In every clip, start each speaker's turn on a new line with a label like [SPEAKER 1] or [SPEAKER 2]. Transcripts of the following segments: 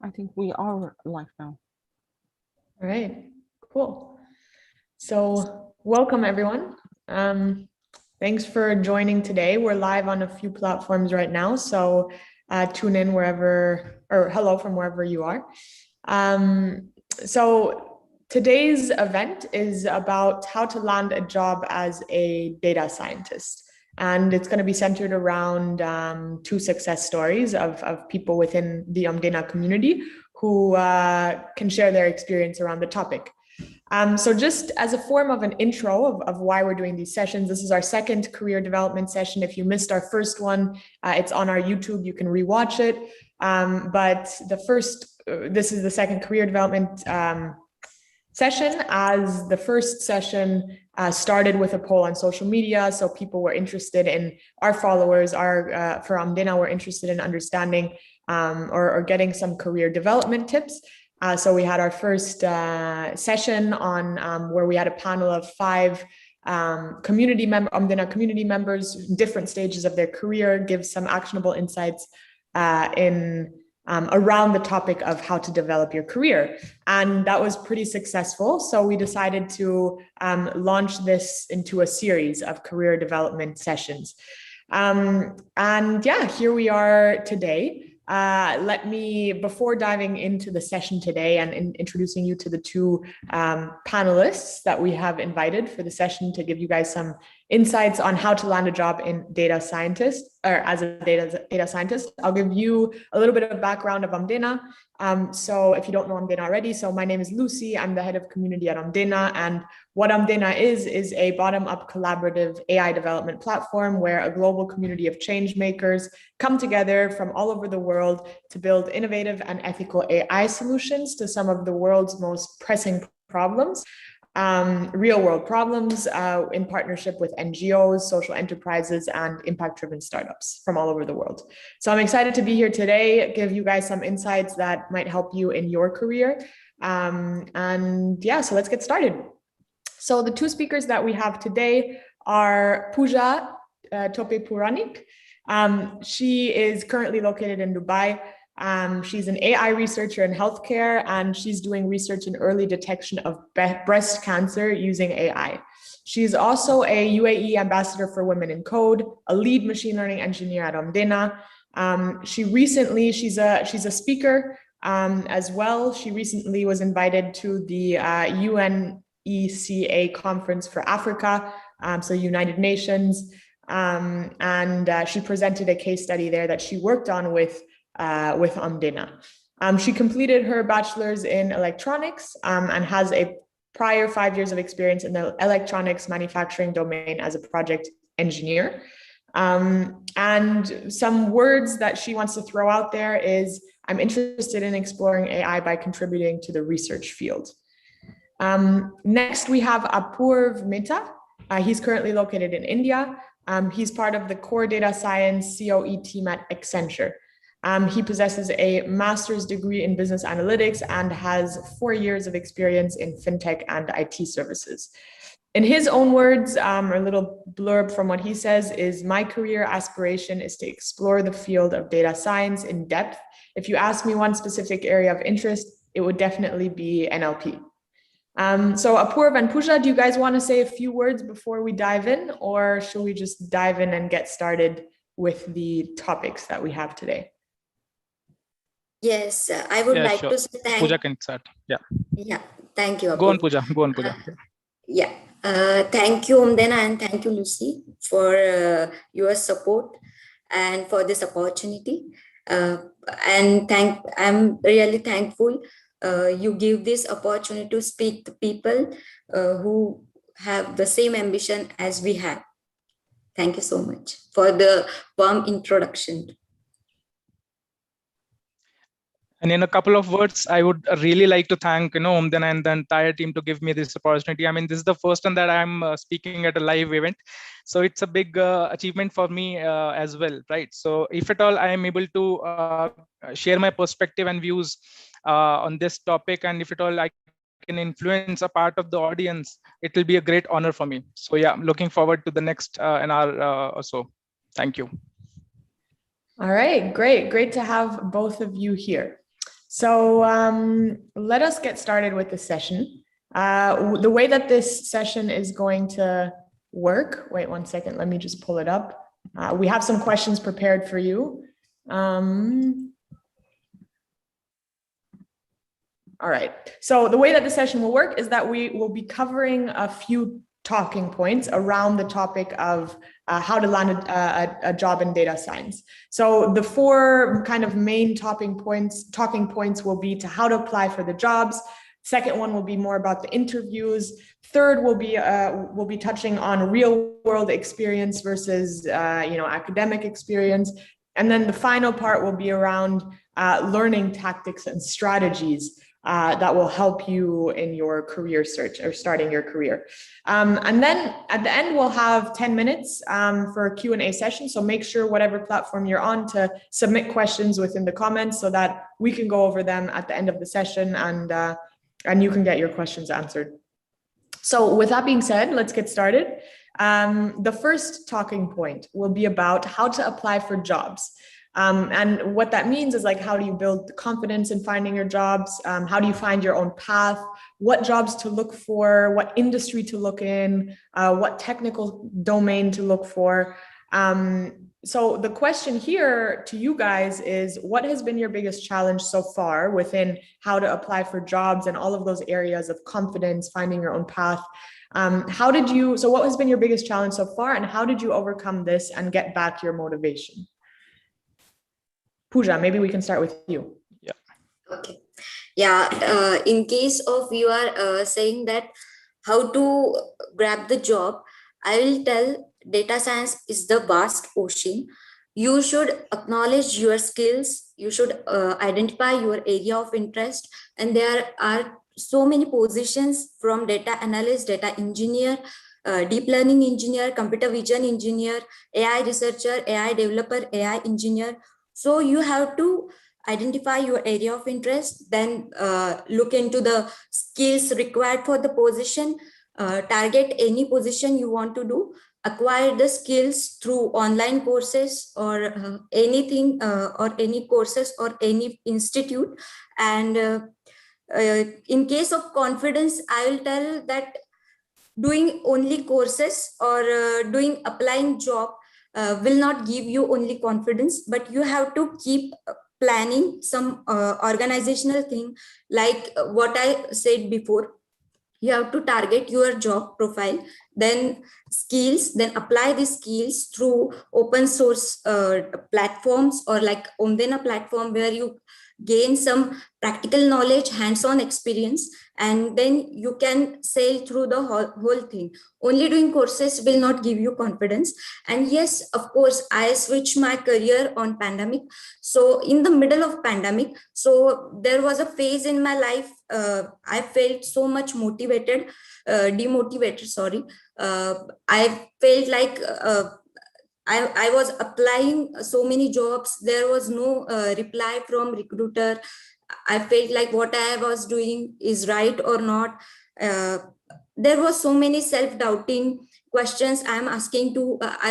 [SPEAKER 1] I think we are live now.
[SPEAKER 2] All right, cool. So welcome everyone. Thanks for joining today. We're live on a few platforms right now, so tune in wherever, or hello from wherever you are. So today's event is about how to land a job as a data scientist. And it's going to be centered around two success stories of people within the Omdena community who can share their experience around the topic. So just as a form of an intro of why we're doing these sessions, this is our second career development session. If you missed our first one, it's on our YouTube, you can rewatch it. But this is the second career development session, as the first session started with a poll on social media. So people were interested in, our followers are for Omdena were interested in understanding or getting some career development tips. So we had our first session on where we had a panel of 5 Omdena community members, different stages of their career, give some actionable insights around the topic of how to develop your career. And that was pretty successful. So we decided to launch this into a series of career development sessions. And yeah, here we are today. Let me, before diving into the session today and introducing you to the 2 panelists that we have invited for the session to give you guys some insights on how to land a job in data scientist, or as a data scientist, I'll give you a little bit of background of Omdena. So if you don't know Omdena already, so my name is Lucy. I'm the head of community at Omdena, and what Omdena is a bottom-up collaborative AI development platform where a global community of change makers come together from all over the world to build innovative and ethical AI solutions to some of the world's most pressing problems, real-world problems, in partnership with NGOs, social enterprises, and impact-driven startups from all over the world. So I'm excited to be here today, give you guys some insights that might help you in your career. And yeah, so let's get started. So the 2 speakers that we have today are Pooja Tope Puranik. She is currently located in Dubai. She's an AI researcher in healthcare, and she's doing research in early detection of breast cancer using AI. She's also a UAE ambassador for Women in Code, a lead machine learning engineer at Omdena. She's a speaker as well. She recently was invited to the UNECA conference for Africa, so United Nations, and she presented a case study there that she worked on with Omdena. She completed her bachelor's in electronics and has a prior 5 years of experience in the electronics manufacturing domain as a project engineer. And some words that she wants to throw out there is, I'm interested in exploring AI by contributing to the research field. Next, we have Apurv Mehta. He's currently located in India. He's part of the core data science COE team at Accenture. He possesses a master's degree in business analytics and has 4 years of experience in fintech and IT services. In his own words, a little blurb from what he says is, my career aspiration is to explore the field of data science in depth. If you ask me one specific area of interest, it would definitely be NLP. So Apurv and Pooja, do you guys want to say a few words before we dive in, or should we just dive in and get started with the topics that we have today?
[SPEAKER 3] Yes, I would like to say thank
[SPEAKER 4] Pooja can start.
[SPEAKER 3] Yeah, thank you, Apurv.
[SPEAKER 4] Go on, Pooja. Go on, Pooja.
[SPEAKER 3] Thank you, Omdena, and thank you, Lucy, for your support and for this opportunity. I'm really thankful you give this opportunity to speak to people who have the same ambition as we have. Thank you so much for the warm introduction.
[SPEAKER 4] And in a couple of words, I would really like to thank Omdena and the entire team to give me this opportunity. I mean, this is the first time that I'm speaking at a live event, so it's a big achievement for me as well, right? So if at all I am able to share my perspective and views on this topic, and if at all I can influence a part of the audience, it will be a great honor for me. So yeah, I'm looking forward to the next an hour or so. Thank you.
[SPEAKER 2] All right, great to have both of you here. So let us get started with the session. The way that this session is going to work, wait 1 second, let me just pull it up. We have some questions prepared for you. All right, so the way that the session will work is that we will be covering a few talking points around the topic of how to land a job in data science. So the 4 kind of main talking points will be to how to apply for the jobs. Second one will be more about the interviews. Third will be touching on real world experience versus academic experience. And then the final part will be around learning tactics and strategies that will help you in your career search or starting your career. And then at the end, we'll have 10 minutes for a Q&A session. So make sure whatever platform you're on to submit questions within the comments so that we can go over them at the end of the session and you can get your questions answered. So with that being said, let's get started. The first talking point will be about how to apply for jobs. And what that means is like, how do you build confidence in finding your jobs? How do you find your own path? What jobs to look for? What industry to look in? What technical domain to look for? So the question here to you guys is, what has been your biggest challenge so far within how to apply for jobs and all of those areas of confidence, finding your own path? So what has been your biggest challenge so far, and how did you overcome this and get back your motivation? Pooja, maybe we can start with you.
[SPEAKER 4] Yeah.
[SPEAKER 3] Okay. Yeah. In case of you are saying that how to grab the job, I will tell data science is the vast ocean. You should acknowledge your skills. You should identify your area of interest. And there are so many positions from data analyst, data engineer, deep learning engineer, computer vision engineer, AI researcher, AI developer, AI engineer. So you have to identify your area of interest, then look into the skills required for the position, target any position you want to do, acquire the skills through online courses or anything or any courses or any institute. And in case of confidence, I will tell that doing only courses or doing applying job will not give you only confidence, but you have to keep planning some organizational thing, like what I said before. You have to target your job profile, then skills, then apply these skills through open source platforms or like Omdena platform, where you gain some practical knowledge, hands-on experience, and then you can sail through the whole thing. Only doing courses will not give you confidence. And yes, of course, I switched my career on pandemic. So in the middle of pandemic, so there was a phase in my life, I felt so much demotivated, sorry. I felt like I was applying so many jobs. There was no reply from recruiter. I felt like what I was doing is right or not. There was so many self-doubting questions I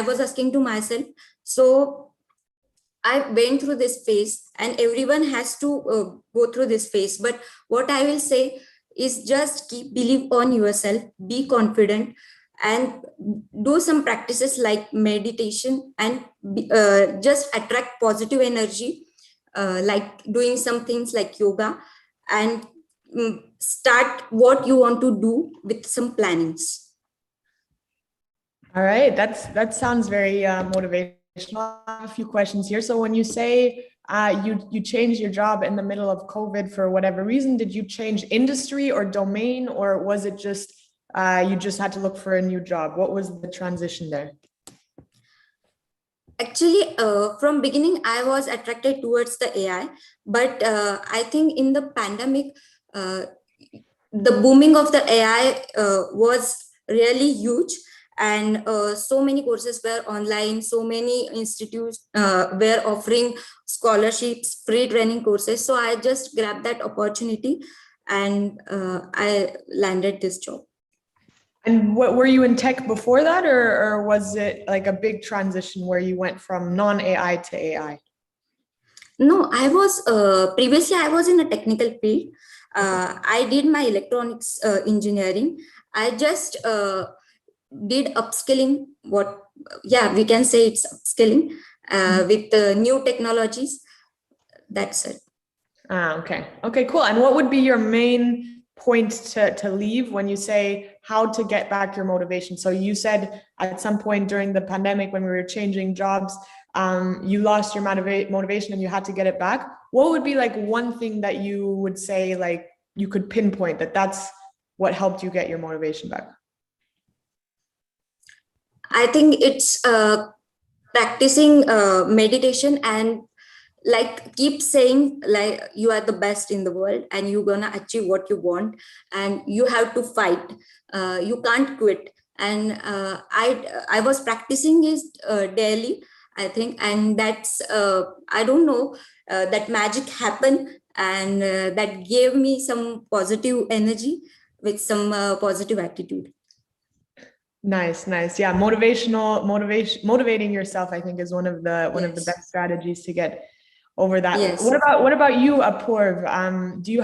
[SPEAKER 3] was asking to myself. So I went through this phase, and everyone has to go through this phase. But what I will say is just believe on yourself, be confident, and do some practices like meditation, and just attract positive energy, like doing some things like yoga, and start what you want to do with some plannings.
[SPEAKER 2] All right, that sounds very motivational. I have a few questions here. So when you say you changed your job in the middle of COVID for whatever reason, did you change industry or domain, or was it just you just had to look for a new job? What was the transition there?
[SPEAKER 3] Actually, from beginning, I was attracted towards the AI, but I think in the pandemic, the booming of the AI was really huge, and so many courses were online, so many institutes were offering scholarships, free training courses. So I just grabbed that opportunity, and I landed this job.
[SPEAKER 2] And what were you in tech before that, or was it like a big transition where you went from non-AI to AI?
[SPEAKER 3] No, I was previously I was in a technical field. I did my electronics engineering. I just did upskilling. What? Yeah, we can say it's upskilling with new technologies. That's it.
[SPEAKER 2] Okay. Okay, cool. And what would be your main point to leave when you say how to get back your motivation? So you said at some point during the pandemic when we were changing jobs, you lost your motivation and you had to get it back. What would be like one thing that you would say, like you could pinpoint that's what helped you get your motivation back?
[SPEAKER 3] I think it's practicing meditation and like keep saying like you are the best in the world and you're gonna achieve what you want and you have to fight. You can't quit. And I was practicing it daily, I think, and that's I don't know, that magic happened, and that gave me some positive energy with some positive attitude.
[SPEAKER 2] Nice. Yeah, motivating yourself, I think, is one of the best strategies to get over that.
[SPEAKER 3] Yes.
[SPEAKER 2] What about you, Apurv? Do you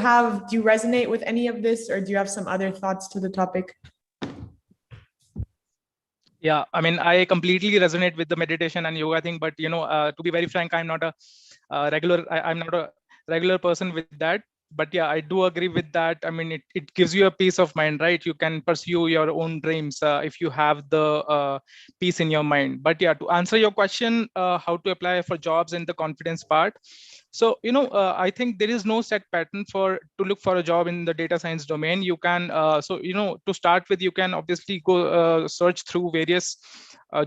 [SPEAKER 2] resonate with any of this, or do you have some other thoughts to the topic?
[SPEAKER 4] Yeah, I mean, I completely resonate with the meditation and yoga thing, but to be very frank, I'm not a I'm not a regular person with that. But yeah, I do agree with that. I mean, it gives you a peace of mind, right? You can pursue your own dreams if you have the peace in your mind. But yeah, to answer your question, how to apply for jobs and the confidence part. So, I think there is no set pattern to look for a job in the data science domain. You can, to start with, you can obviously go search through various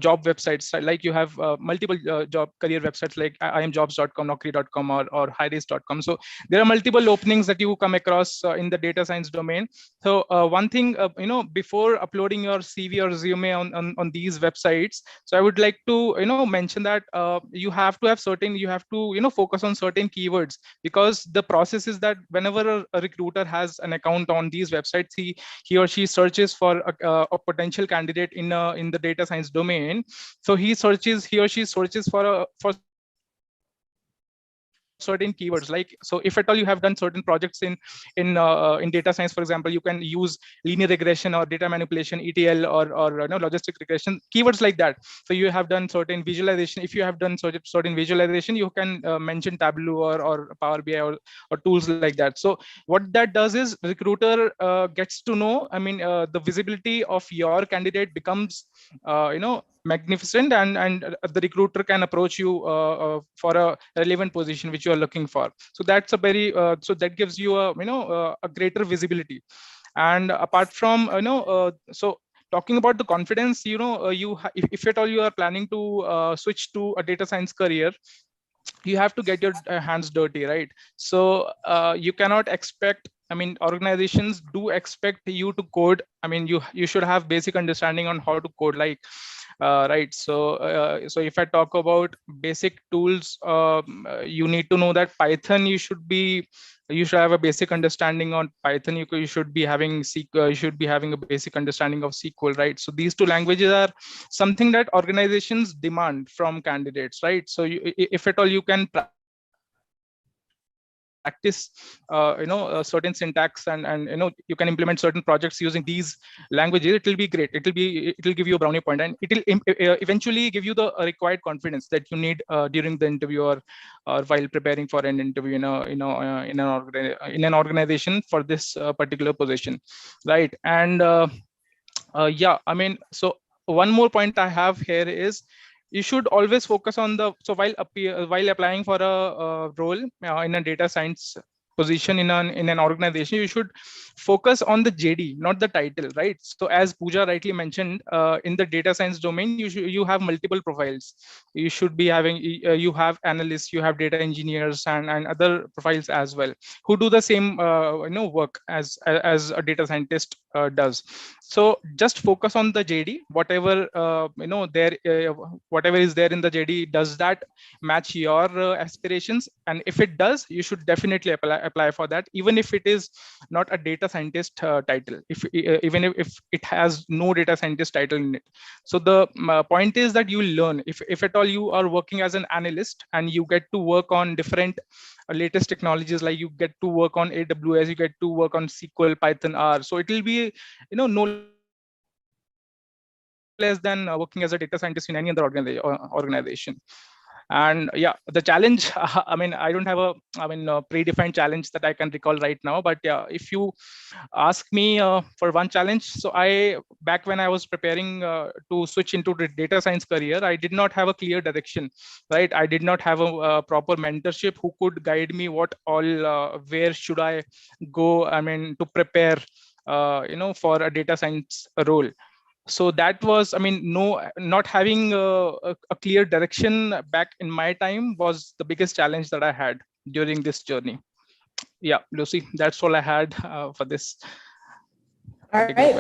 [SPEAKER 4] job websites. Like you have multiple job career websites like imjobs.com, naukri.com, or highrise.com. So there are multiple openings that you come across in the data science domain. So one thing, before uploading your CV or resume on these websites, so I would like to, mention that you have to focus on certain keywords, because the process is that whenever a recruiter has an account on these websites, he or she searches for a potential candidate in the data science domain. So he or she searches for certain keywords. Like, so if at all you have done certain projects in data science, for example, you can use linear regression or data manipulation, ETL, or logistic regression, keywords like that. So you have done certain visualization. If you have done certain visualization, you can mention Tableau or Power BI or tools like that. So what that does is recruiter gets to know, I mean, the visibility of your candidate becomes magnificent, and the recruiter can approach you for a relevant position which you are looking for. So that's a very so that gives you a greater visibility. And apart from so talking about the confidence, if at all you are planning to switch to a data science career, you have to get your hands dirty, right? So you cannot expect, I mean, organizations do expect you to code. I mean, you should have basic understanding on how to code, like right. So if I talk about basic tools, you need to know that Python, you should have a basic understanding on Python. You should be having SQL, you should be having a basic understanding of SQL, right? So these two languages are something that organizations demand from candidates, right? So if at all you can practice certain syntax, and you can implement certain projects using these languages, it will be great. It will give you a brownie point, and it will eventually give you the required confidence that you need during the interview, or while preparing for an interview in an organization for this particular position, right? And yeah, I mean, so one more point I have here is, you should always focus on while applying for a role in a data science position in an organization, you should focus on the JD, not the title, right? So as Pooja rightly mentioned, in the data science domain, you have multiple profiles. You should be having you have analysts, you have data engineers, and other profiles as well, who do the same work as a data scientist does. So just focus on the JD, whatever whatever is there in the JD, does that match your aspirations? And if it does, you should definitely apply for that, even if it is not a data scientist title, even if it has no data scientist title in it. So the point is that you learn, if at all you are working as an analyst and you get to work on different latest technologies, like you get to work on AWS, you get to work on SQL, Python, R. So it will be, no less than working as a data scientist in any other organization. And yeah, the challenge, I mean, I don't have a predefined challenge that I can recall right now, but yeah, if you ask me for one challenge, so back when I was preparing to switch into the data science career, I did not have a clear direction, right? I did not have a proper mentorship who could guide me what all, where should I go, I mean, to prepare for a data science role. So that was, I mean, not having a clear direction back in my time was the biggest challenge that I had during this journey. Yeah, Lucy, that's all I had for this.
[SPEAKER 2] All right,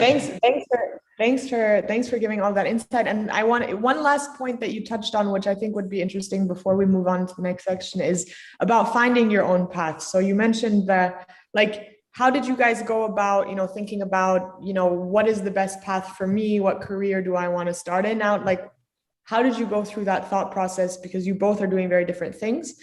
[SPEAKER 2] thanks for giving all that insight. And I want one last point that you touched on, which I think would be interesting before we move on to the next section, is about finding your own path. So you mentioned that, like, how did you guys go about, thinking about, what is the best path for me? What career do I want to start in? Now, like, how did you go through that thought process? Because you both are doing very different things.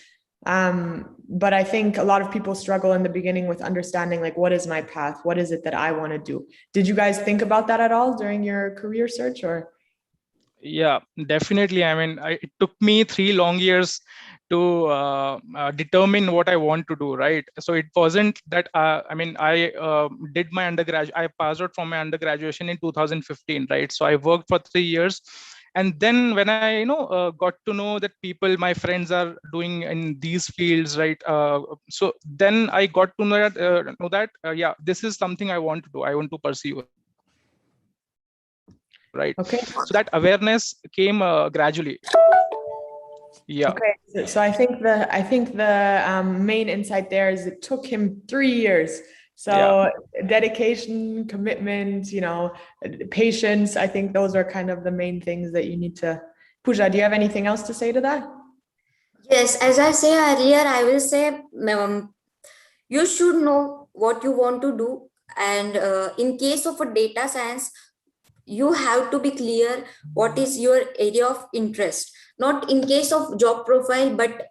[SPEAKER 2] But I think a lot of people struggle in the beginning with understanding, like, what is my path? What is it that I want to do? Did you guys think about that at all during your career search, or?
[SPEAKER 4] Yeah, definitely. I mean, it took me 3 long years to determine what I want to do, right? So it wasn't that, I did my undergraduate, I passed out from my undergraduation in 2015, right? So I worked for 3 years. And then when I, got to know that people, my friends are doing in these fields, right? So then I got to know that, yeah, this is something I want to do. I want to pursue, right?
[SPEAKER 2] Okay.
[SPEAKER 4] So that awareness came gradually. Yeah.
[SPEAKER 2] Okay. So I think the main insight there is it took him 3 years. So yeah. Dedication, commitment, patience. I think those are kind of the main things that you need to. Pooja, do you have anything else to say to that?
[SPEAKER 3] Yes, as I say earlier, I will say you should know what you want to do. And in case of a data science, you have to be clear what is your area of interest. Not in case of job profile, but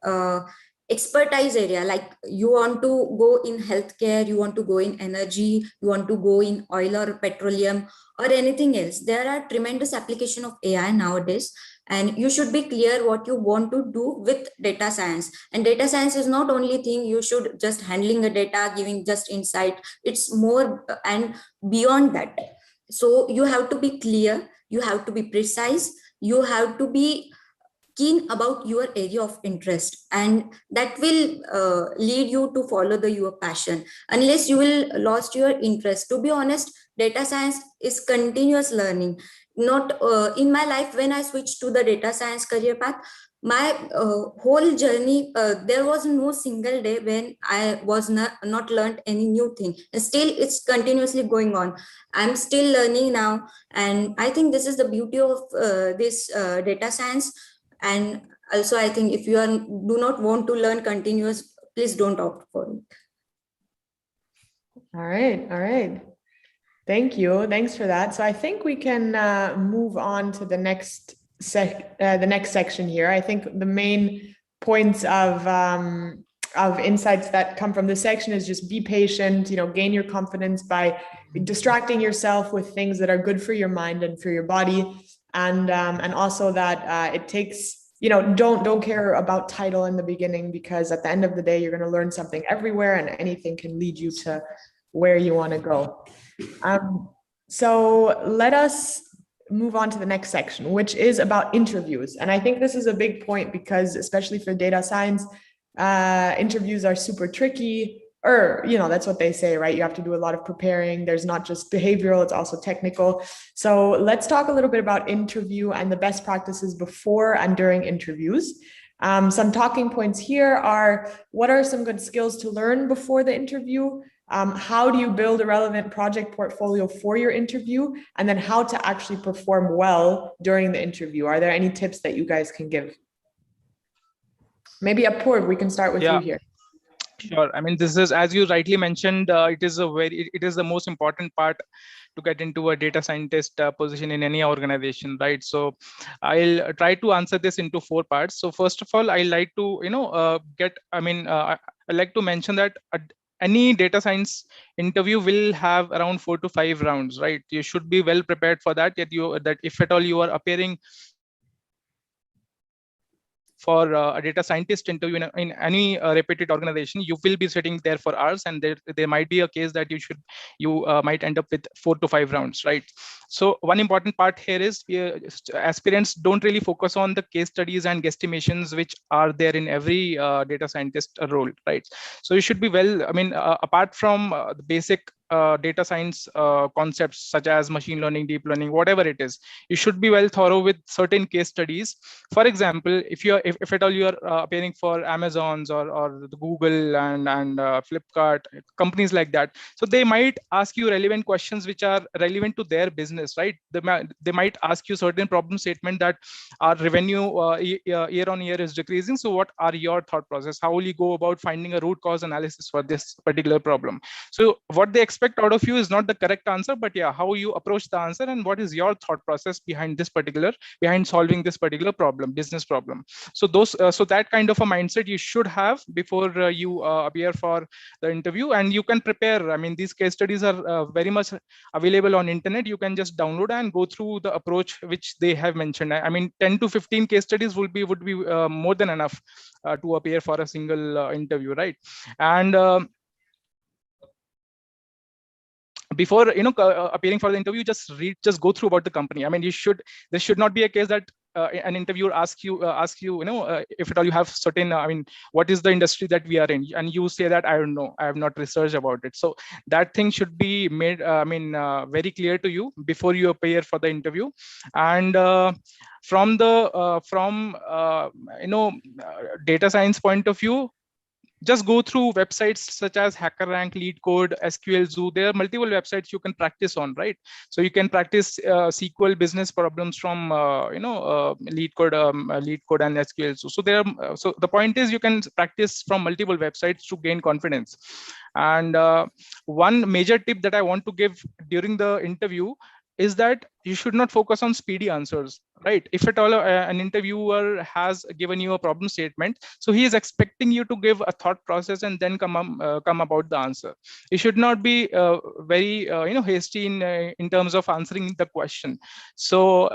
[SPEAKER 3] expertise area. Like you want to go in healthcare, you want to go in energy, you want to go in oil or petroleum or anything else. There are tremendous application of AI nowadays. And you should be clear what you want to do with data science. And data science is not only thing you should just handling the data, giving just insight. It's more and beyond that. So you have to be clear, you have to be precise, you have to be keen about your area of interest, and that will lead you to follow your passion. Unless you will lost your interest, to be honest, data science is continuous learning. Not in my life, when I switched to the data science career path, my whole journey, there was no single day when I was not learned any new thing. And still it's continuously going on. I'm still learning now, and I think this is the beauty of this data science. And also I think if you do not want to learn continuous, please don't opt for it.
[SPEAKER 2] All right. Thank you. Thanks for that. So I think we can move on to the next section here. I think the main points of insights that come from this section is just be patient, gain your confidence by distracting yourself with things that are good for your mind and for your body. And also that it takes, don't care about title in the beginning, because at the end of the day, you're going to learn something everywhere, and anything can lead you to where you want to go. So let us move on to the next section, which is about interviews. And I think this is a big point because, especially for data science, interviews are super tricky. Or, that's what they say, right? You have to do a lot of preparing. There's not just behavioral, it's also technical. So let's talk a little bit about interview and the best practices before and during interviews. Some talking points here are, what are some good skills to learn before the interview? How do you build a relevant project portfolio for your interview? And then how to actually perform well during the interview. Are there any tips that you guys can give? Maybe Apoorv, we can start with you here.
[SPEAKER 4] Sure. I mean, this is, as you rightly mentioned, it is the most important part to get into a data scientist position in any organization, right? So I'll try to answer this into 4 parts. So first of all, I like to, I like to mention that any data science interview will have around 4 to 5 rounds, right? You should be well prepared for that. That if at all you are appearing for a data scientist interview in any reputed organization, you will be sitting there for hours, and there might be a case that you might end up with 4 to 5 rounds, right? So one important part here is aspirants don't really focus on the case studies and guesstimations which are there in every data scientist role, right? So you should be well, apart from the basic data science concepts such as machine learning, deep learning, whatever it is, you should be well thorough with certain case studies. For example, if at all you are appearing for Amazon's or the Google and Flipkart, companies like that, so they might ask you relevant questions which are relevant to their business, right? They might ask you certain problem statement that our revenue year on year is decreasing. So what are your thought process? How will you go about finding a root cause analysis for this particular problem? So what they expect out of you is not the correct answer, but yeah, how you approach the answer and what is your thought process behind solving this particular business problem. So so that kind of a mindset you should have before you appear for the interview, and you can prepare. I mean, these case studies are very much available on internet. You can just download and go through the approach which they have mentioned. I mean, 10 to 15 case studies would be more than enough to appear for a single interview, right? And before appearing for the interview, just go through about the company. I mean, there should not be a case that an interviewer asks you if at all you have certain what is the industry that we are in, and you say that I don't know, I have not researched about it. So that thing should be made very clear to you before you appear for the interview. And from data science point of view, just go through websites such as HackerRank, LeetCode, SQL Zoo. There are multiple websites you can practice on, right? So you can practice SQL business problems from LeetCode and SQL Zoo. So so the point is you can practice from multiple websites to gain confidence. And one major tip that I want to give during the interview is that you should not focus on speedy answers, right? If at all an interviewer has given you a problem statement, so he is expecting you to give a thought process and then come about the answer. You should not be very hasty in terms of answering the question. So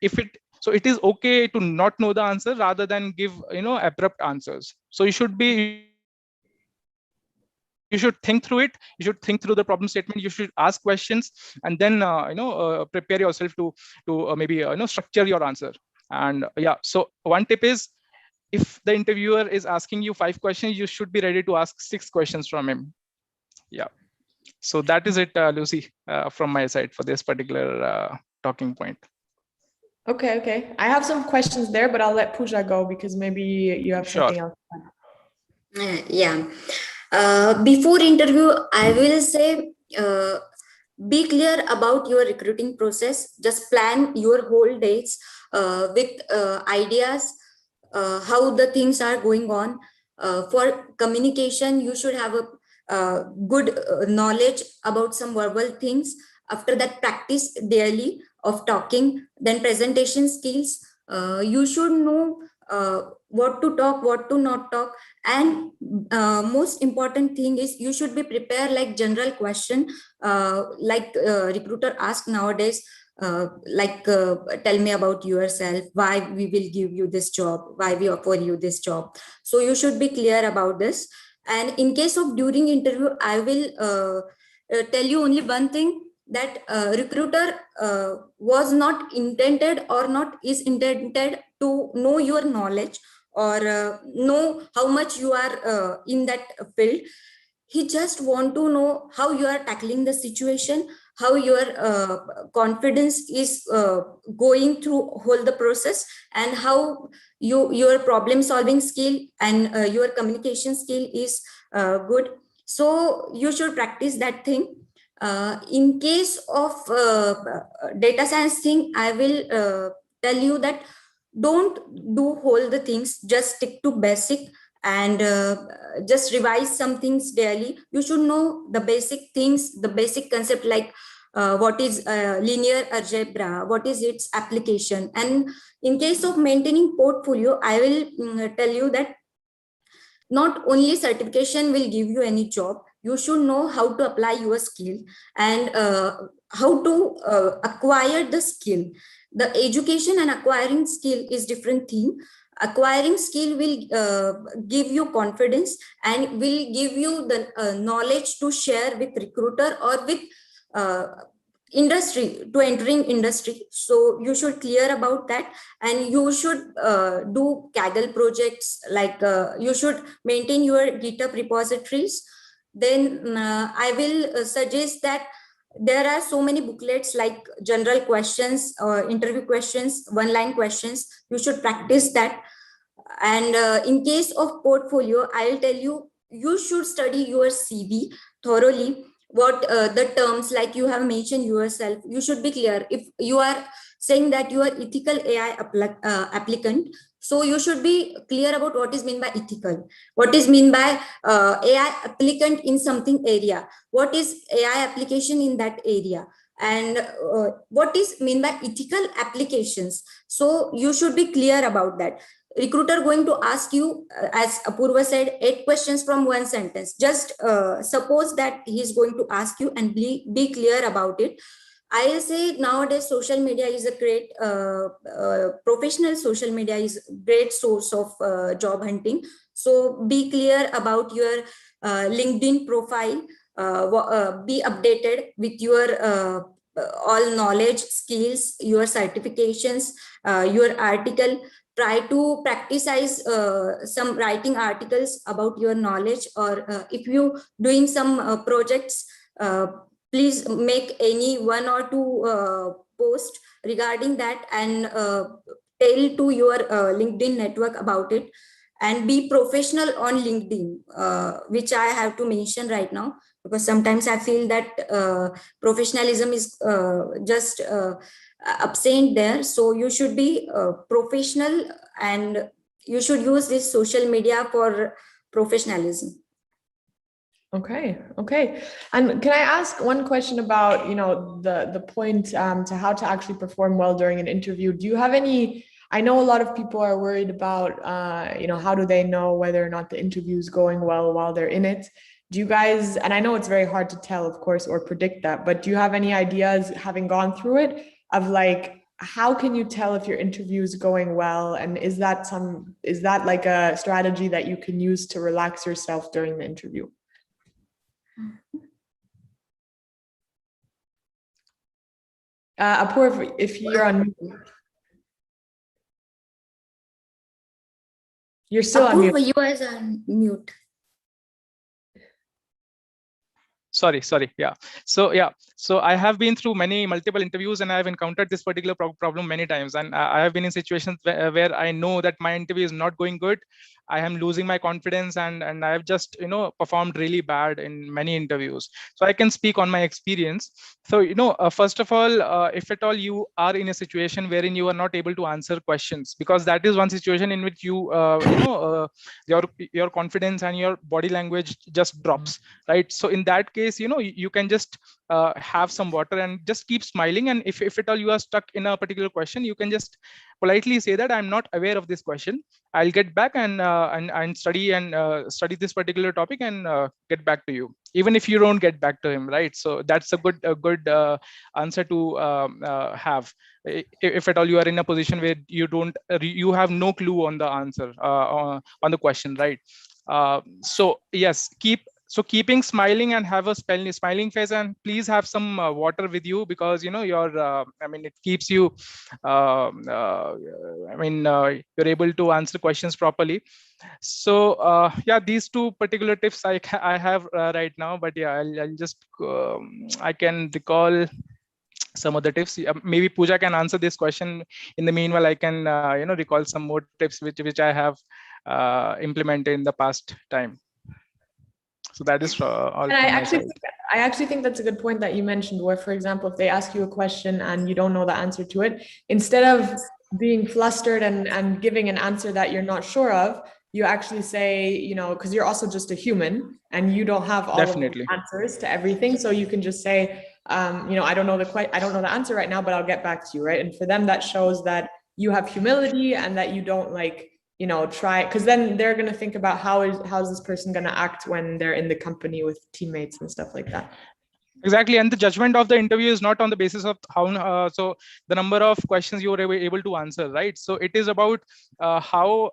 [SPEAKER 4] it is okay to not know the answer rather than give abrupt answers. So you should think through it. You should think through the problem statement. You should ask questions and then prepare yourself to maybe structure your answer. And yeah, so one tip is, if the interviewer is asking you 5 questions, you should be ready to ask 6 questions from him. Yeah, so that is it, Lucy, from my side for this particular talking point.
[SPEAKER 2] Okay. I have some questions there, but I'll let Pooja go because maybe you have something else.
[SPEAKER 3] Yeah. Before interview, I will say, be clear about your recruiting process. Just plan your whole days with ideas, how the things are going on. For communication, you should have a good knowledge about some verbal things. After that, practice daily of talking. Then presentation skills. You should know what to talk, what to not talk. And most important thing is you should be prepared like general question, like recruiter ask nowadays, tell me about yourself, why we will give you this job, why we offer you this job. So you should be clear about this. And in case of during interview, I will tell you only one thing, that recruiter was not intended or not is intended to know your knowledge or know how much you are in that field. He just want to know how you are tackling the situation, how your confidence is going through whole the process, and how your problem solving skill and your communication skill is good. So you should practice that thing. In case of data science thing, I will tell you that don't do whole the things, just stick to basic and just revise some things daily. You should know the basic things, the basic concept, like what is linear algebra, what is its application. And in case of maintaining portfolio, I will tell you that not only certification will give you any job, you should know how to apply your skill, and how to acquire the skill. The education and acquiring skill is different thing. Acquiring skill will give you confidence and will give you the knowledge to share with recruiter or with uh, industry, to entering industry. So you should clear about that, and you should do Kaggle projects, like you should maintain your GitHub repositories. Then I will suggest that there are so many booklets like general questions or interview questions, one line questions. You should practice that. And in case of portfolio, I'll tell you, you should study your CV thoroughly. What the terms, like you have mentioned yourself, you should be clear. If you are saying that you are ethical AI applicant, so you should be clear about what is meant by ethical, what is mean by AI applicant in something area, what is AI application in that area, and what is mean by ethical applications. So you should be clear about that. Recruiter going to ask you, as Apurva said, 8 questions from one sentence. Just suppose that he is going to ask you, and be clear about it. I'll say nowadays social media is a great professional social media is great source of job hunting. So be clear about your LinkedIn profile. Be updated with your all knowledge, skills, your certifications, your article. Try to practice some writing articles about your knowledge, or if you doing some projects, please make any 1 or 2 posts regarding that, and tell to your LinkedIn network about it. And be professional on LinkedIn, which I have to mention right now, because sometimes I feel that professionalism is just absent there. So you should be professional, and you should use this social media for professionalism.
[SPEAKER 2] Okay. And can I ask one question about, the point to how to actually perform well during an interview? Do you have any? I know a lot of people are worried about, how do they know whether or not the interview is going well while they're in it? Do you guys, and I know it's very hard to tell, of course, or predict that, but do you have any ideas, having gone through it, of like, how can you tell if your interview is going well? And is that like a strategy that you can use to relax yourself during the interview? Apurva, if you're on mute. You're still on mute.
[SPEAKER 3] Apurva, you guys are on mute.
[SPEAKER 4] Sorry. Yeah. So I have been through multiple interviews, and I have encountered this particular problem many times. And I have been in situations where I know that my interview is not going good. I am losing my confidence, and I have just performed really bad in many interviews. So I can speak on my experience. So first of all, if at all you are in a situation wherein you are not able to answer questions, because that is one situation in which your confidence and your body language just drops, right? So in that case, you can just have some water and just keep smiling. And if at all you are stuck in a particular question, you can just politely say that I'm not aware of this question. I'll get back and study this particular topic and get back to you, even if you don't get back to him, right? So that's a good answer to have, if at all you are in a position where you have no clue on the answer on the question, right? So yes, keeping smiling and have a smiling face, and please have some water with you, because it keeps you you're able to answer questions properly. So yeah, these 2 particular tips I have right now, but yeah, I'll just I can recall some other tips. Maybe Pooja can answer this question. In the meanwhile, I can recall some more tips which I have implemented in the past time. So that is all.
[SPEAKER 2] And I actually think that's a good point that you mentioned, where, for example, if they ask you a question and you don't know the answer to it, instead of being flustered and giving an answer that you're not sure of, you actually say, you know, because you're also just a human and you don't have all
[SPEAKER 4] Definitely.
[SPEAKER 2] of the answers to everything. So you can just say, you know, I don't know the answer right now, but I'll get back to you, right? And for them, that shows that you have humility and that you don't like, you know, try, because then they're going to think about how's this person going to act when they're in the company with teammates and stuff like that.
[SPEAKER 4] Exactly, and the judgment of the interview is not on the basis of how so the number of questions you were able to answer, right? So it is about how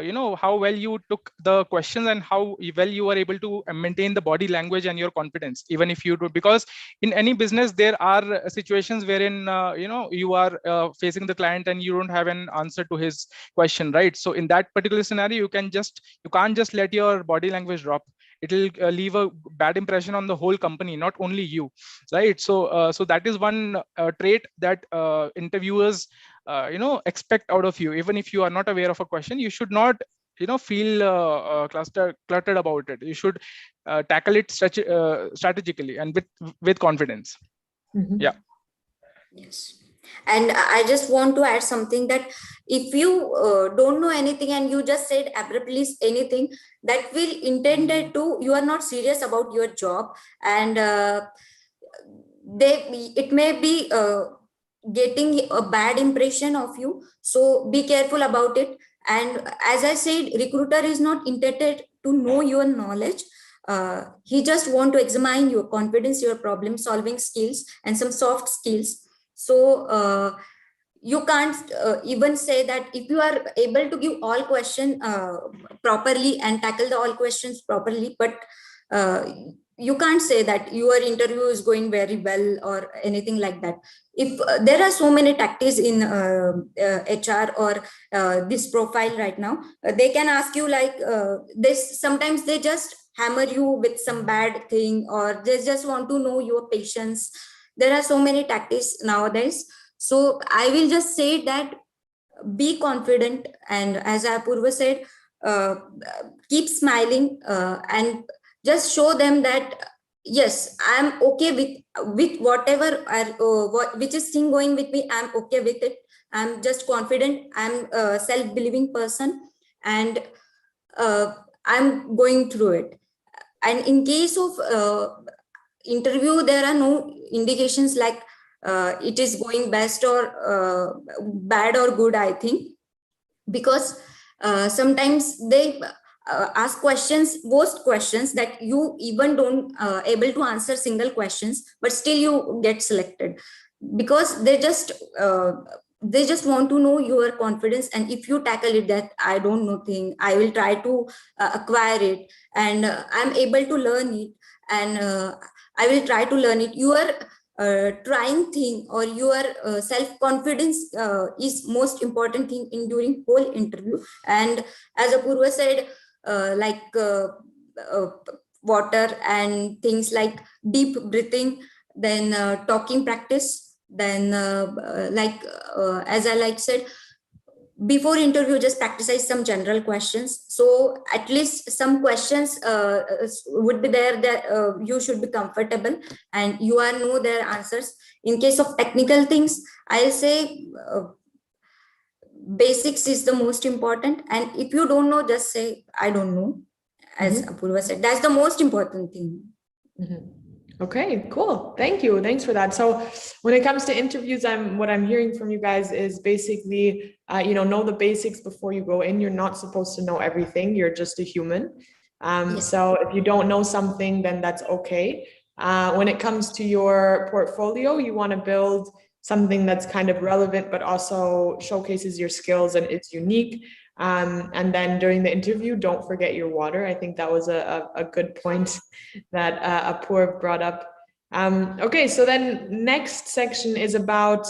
[SPEAKER 4] you know, how well you took the questions and how well you were able to maintain the body language and your confidence, even if you do, because in any business there are situations wherein you know, you are facing the client and you don't have an answer to his question, right? So in that particular scenario, you can't just let your body language drop. It will leave a bad impression on the whole company, not only you, right? So that is one trait that interviewers you know, expect out of you. Even if you are not aware of a question, you should not, you know, feel cluttered about it. You should tackle it strategically and with confidence. Yeah.
[SPEAKER 3] Yes. And I just want to add something, that if you don't know anything and you just said abruptly anything, that will intended to you are not serious about your job, and it may be getting a bad impression of you. So be careful about it. And as I said, recruiter is not intended to know your knowledge. He just want to examine your confidence, your problem solving skills, and some soft skills. So you can't even say that if you are able to give all question properly and tackle the all questions properly, but you can't say that your interview is going very well or anything like that. If there are so many tactics in HR or this profile right now, they can ask you like this. Sometimes they just hammer you with some bad thing, or they just want to know your patience. There are so many tactics nowadays. So I will just say that be confident, and as Apurva said, uh, keep smiling, and just show them that yes, I'm okay with whatever which is thing going with me. I'm okay with it. I'm just confident. I'm a self-believing person, and uh, I'm going through it. And in case of interview, there are no indications like it is going best or bad or good, I think, because sometimes they ask questions, worst questions, that you even don't able to answer single questions, but still you get selected, because they just want to know your confidence. And if you tackle it, that I don't know thing, I will try to acquire it, and I'm able to learn it, and I will try to learn it. You are trying thing, or your self-confidence is most important thing in during whole interview. And as Apurva said, like water and things like deep breathing, then talking practice, then as I like said, before interview, just practice some general questions. So at least some questions would be there that you should be comfortable, and you are know their answers. In case of technical things, I'll say basics is the most important. And if you don't know, just say I don't know. As Apurva said, that's the most important thing.
[SPEAKER 2] Okay, cool. Thank you. Thanks for that. So when it comes to interviews, what I'm hearing from you guys is basically, know the basics before you go in. You're not supposed to know everything. You're just a human.
[SPEAKER 3] Yes.
[SPEAKER 2] So if you don't know something, then that's okay. When it comes to your portfolio, you want to build something that's kind of relevant, but also showcases your skills and it's unique. And then during the interview, don't forget your water. I think that was a good point that Apurv brought up. Okay, so then next section is about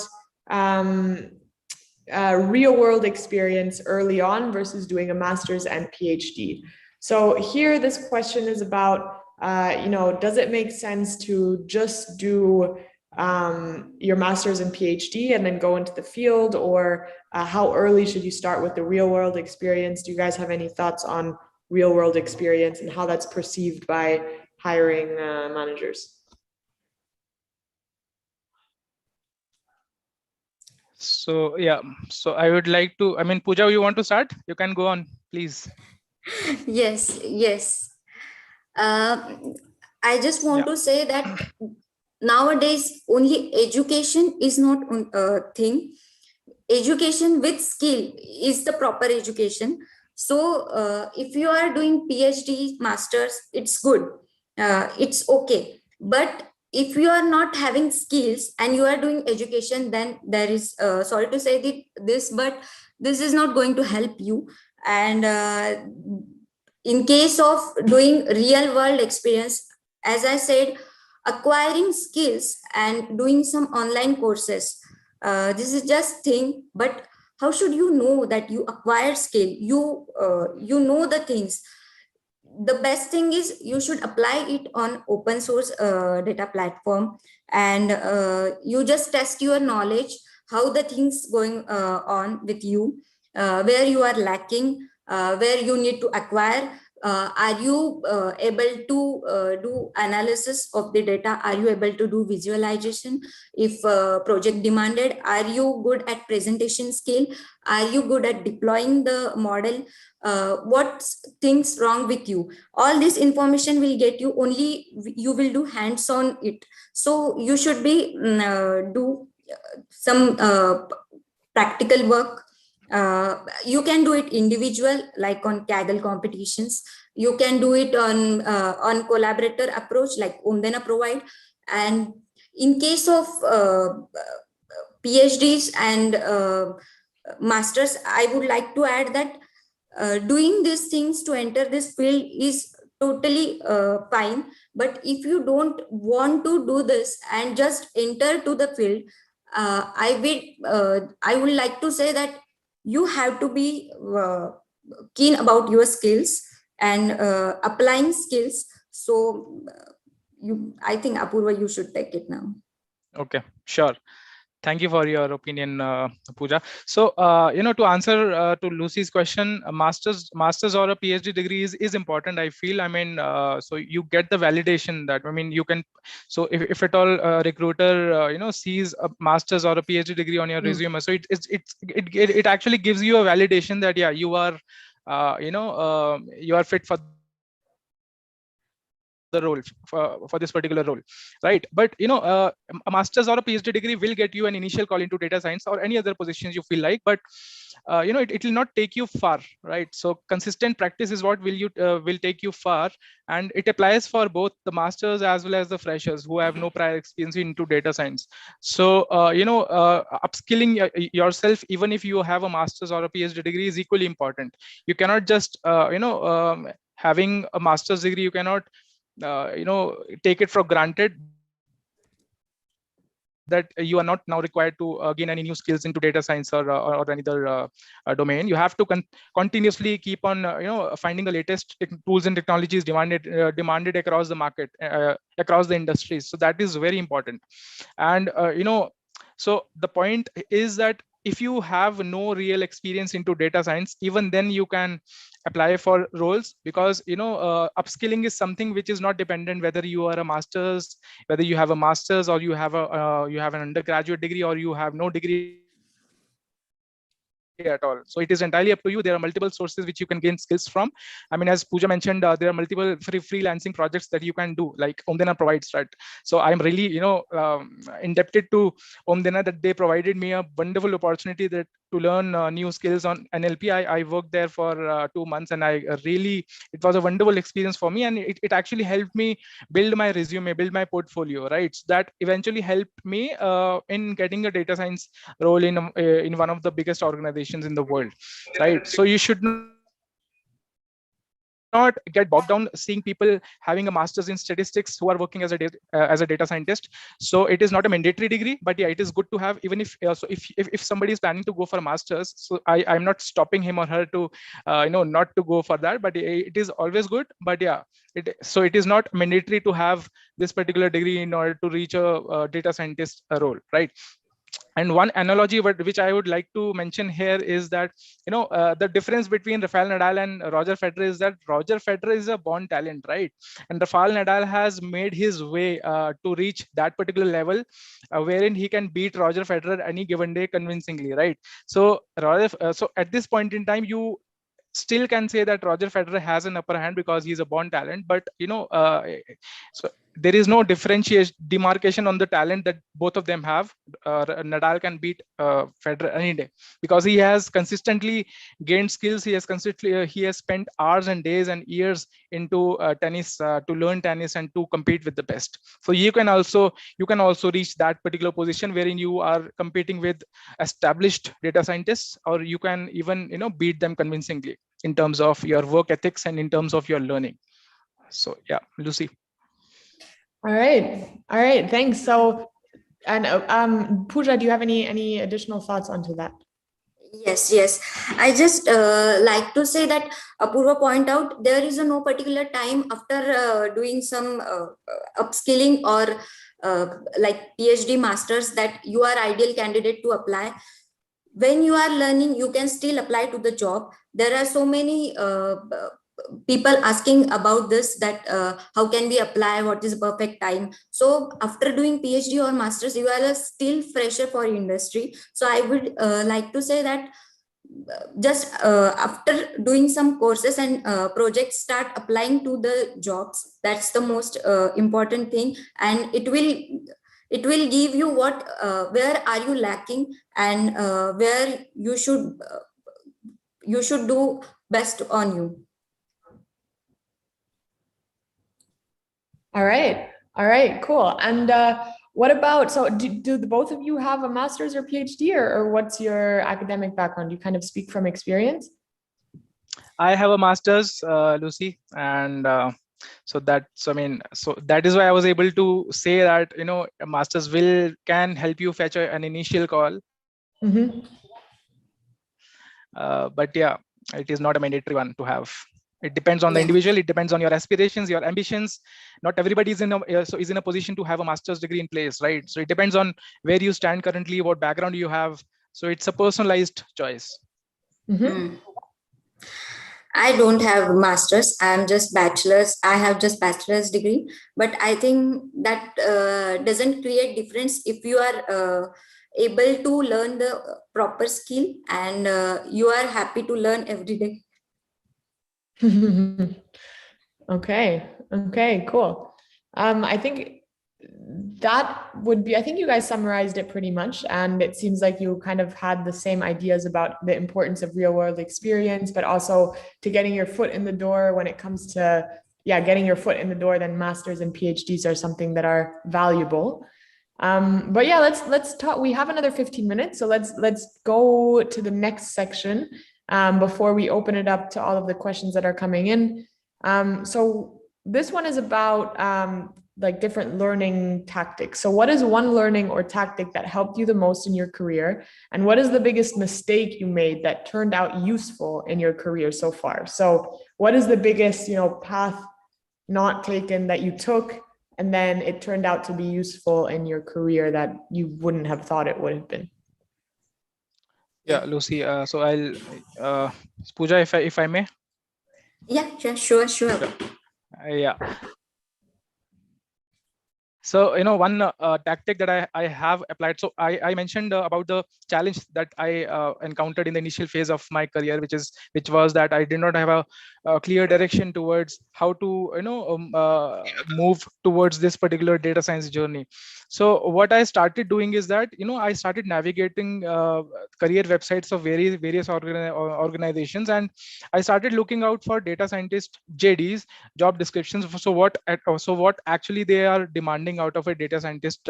[SPEAKER 2] real world experience early on versus doing a master's and PhD. So here, this question is about, does it make sense to just do your master's and PhD and then go into the field, or how early should you start with the real world experience? Do you guys have any thoughts on real world experience and how that's perceived by hiring managers?
[SPEAKER 4] So yeah, so I would like to, I mean, Pooja, you want to start? You can go on, please.
[SPEAKER 3] Yes, yes. Uh, I just want to say that nowadays only education is not a thing. Education with skill is the proper education. So if you are doing PhD, masters, it's good. It's okay. But if you are not having skills and you are doing education, then there is, sorry to say this, but this is not going to help you. And in case of doing real world experience, as I said, acquiring skills and doing some online courses, this is just thing. But how should you know that you acquire skill? You know the things. The best thing is you should apply it on open source data platform, and you just test your knowledge, how the things going on with you, where you are lacking, where you need to acquire. Are you able to do analysis of the data? Are you able to do visualization if project demanded? Are you good at presentation skill? Are you good at deploying the model? What things wrong with you? All this information will get you only you will do hands on it. So you should be do some practical work. You can do it individual, like on Kaggle competitions. You can do it on collaborator approach, like Omdena provide. And in case of PhDs and masters, I would like to add that doing these things to enter this field is totally fine. But if you don't want to do this and just enter to the field, I would like to say that you have to be keen about your skills and applying skills. So I think Apurva, you should take it now.
[SPEAKER 4] Okay, sure. Thank you for your opinion, Pooja. So, to answer to Lucy's question, a master's or a PhD degree is important, I feel. I mean, so you get the validation that, I mean, you can, so if at all recruiter, sees a master's or a PhD degree on your resume, so it actually gives you a validation that, yeah, you are, you are fit for the role, for this particular role, right? But a master's or a PhD degree will get you an initial call into data science or any other positions you feel like, but it will not take you far, right? So consistent practice is what will take you far, and it applies for both the masters as well as the freshers who have no prior experience into data science. So upskilling yourself, even if you have a master's or a PhD degree, is equally important. You cannot just having a master's degree, you cannot take it for granted that you are not now required to gain any new skills into data science or any other domain. You have to continuously keep on finding the latest tools and technologies demanded across the market, across the industries. So that is very important. And so the point is that if you have no real experience into data science, even then you can apply for roles, because upskilling is something which is not dependent whether you are a master's, whether you have a master's, or you have an undergraduate degree, or you have no degree at all. So it is entirely up to you. There are multiple sources which you can gain skills from. I mean, as Pooja mentioned, there are multiple freelancing projects that you can do, like Omdena provides, right? So I'm really indebted to Omdena that they provided me a wonderful opportunity that to learn new skills on NLP. I worked there for 2 months, and I really, it was a wonderful experience for me, and it actually helped me build my resume, build my portfolio, right? So that eventually helped me in getting a data science role in one of the biggest organizations in the world, right? So you should not get bogged down seeing people having a master's in statistics who are working as a data scientist. So it is not a mandatory degree, but yeah, it is good to have, even if if somebody is planning to go for a master's. So I'm not stopping him or her to not to go for that, but it is always good. But yeah, so it is not mandatory to have this particular degree in order to reach a data scientist role, right? And one analogy which I would like to mention here is that, the difference between Rafael Nadal and Roger Federer is that Roger Federer is a born talent, right? And Rafael Nadal has made his way to reach that particular level, wherein he can beat Roger Federer any given day convincingly, right? So so at this point in time, you still can say that Roger Federer has an upper hand because he's a born talent, but so there is no differentiation, demarcation on the talent that both of them have. Nadal can beat Federer any day because he has consistently gained skills. He has spent hours and days and years into tennis to learn tennis and to compete with the best. So you can also reach that particular position wherein you are competing with established data scientists, or you can even beat them convincingly in terms of your work ethics and in terms of your learning. So yeah, Lucy.
[SPEAKER 2] All right, thanks. So, and Pooja, do you have any additional thoughts onto that?
[SPEAKER 3] Yes. I just like to say that Apurva point out there is no particular time after doing some upskilling or like PhD masters that you are ideal candidate to apply. When you are learning, you can still apply to the job. There are so many people asking about this, that how can we apply, what is the perfect time. So after doing PhD or masters, you are still fresher for industry. So I would like to say that just after doing some courses and projects, start applying to the jobs. That's the most important thing, and it will give you what where are you lacking, and where you should do best on you.
[SPEAKER 2] All right, cool. And what about, so do the both of you have a master's or PhD, or what's your academic background? You kind of speak from experience?
[SPEAKER 4] I have a master's, Lucy, and so that is why I was able to say that a master's can help you fetch an initial call.
[SPEAKER 2] Mm-hmm.
[SPEAKER 4] But yeah, it is not a mandatory one to have. It depends on the individual. It depends on your aspirations, your ambitions. Not everybody is in a position to have a master's degree in place, right? So it depends on where you stand currently, what background you have. So it's a personalized choice.
[SPEAKER 2] Mm-hmm.
[SPEAKER 3] I don't have masters. I have just bachelor's degree, but I think that doesn't create difference if you are able to learn the proper skill, and you are happy to learn every day.
[SPEAKER 2] Okay, cool. I think I think you guys summarized it pretty much, and it seems like you kind of had the same ideas about the importance of real world experience, but also to getting your foot in the door. When it comes to getting your foot in the door, then masters and PhDs are something that are valuable. But yeah, let's talk. We have another 15 minutes, so let's go to the next section before we open it up to all of the questions that are coming in. So this one is about like different learning tactics. So what is one learning or tactic that helped you the most in your career? And what is the biggest mistake you made that turned out useful in your career so far? So what is the biggest, path not taken that you took, and then it turned out to be useful in your career that you wouldn't have thought it would have been?
[SPEAKER 4] Yeah, Lucy. So I'll, Pooja, if I may.
[SPEAKER 3] Yeah, sure.
[SPEAKER 4] Yeah. So one tactic that I have applied. So I mentioned about the challenge that I encountered in the initial phase of my career, which was that I did not have a clear direction towards how to move towards this particular data science journey. So what I started doing is that I started navigating career websites of various organizations, and I started looking out for data scientist JDs, job descriptions. So what actually they are demanding out of a data scientist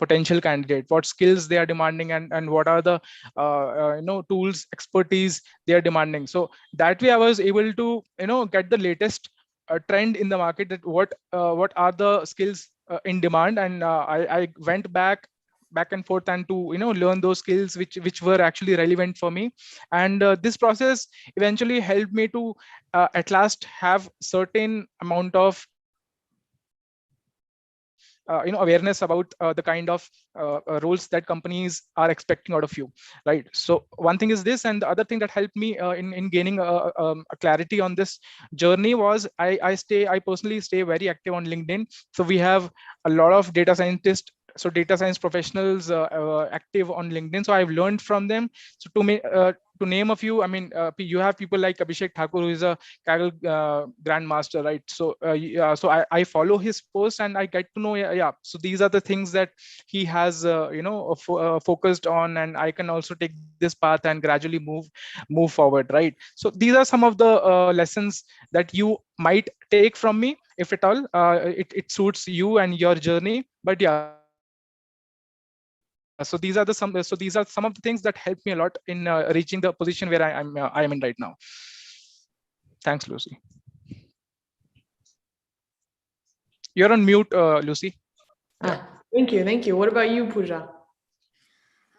[SPEAKER 4] potential candidate, what skills they are demanding, and what are the tools, expertise they are demanding. So that way I was able to get the latest trend in the market, that what are the skills in demand, and I went back and forth and to learn those skills which were actually relevant for me. And this process eventually helped me to at last have certain amount of awareness about the kind of roles that companies are expecting out of you, right? So one thing is this, and the other thing that helped me in gaining a clarity on this journey was I personally stay very active on LinkedIn. So we have a lot of data scientists, so data science professionals active on LinkedIn. So I've learned from them. So to name a few, I mean, you have people like Abhishek Thakur, who is a Kaggle grandmaster, right? So so I follow his posts and I get to know, yeah. So these are the things that he has focused on, and I can also take this path and gradually move forward, right? So these are some of the lessons that you might take from me, if at all it suits you and your journey. But yeah, so these are some of the things that helped me a lot in reaching the position where I am in right now. Thanks, Lucy. You're on mute, Lucy. Yeah.
[SPEAKER 2] Thank you. Thank you. What about you, Pooja?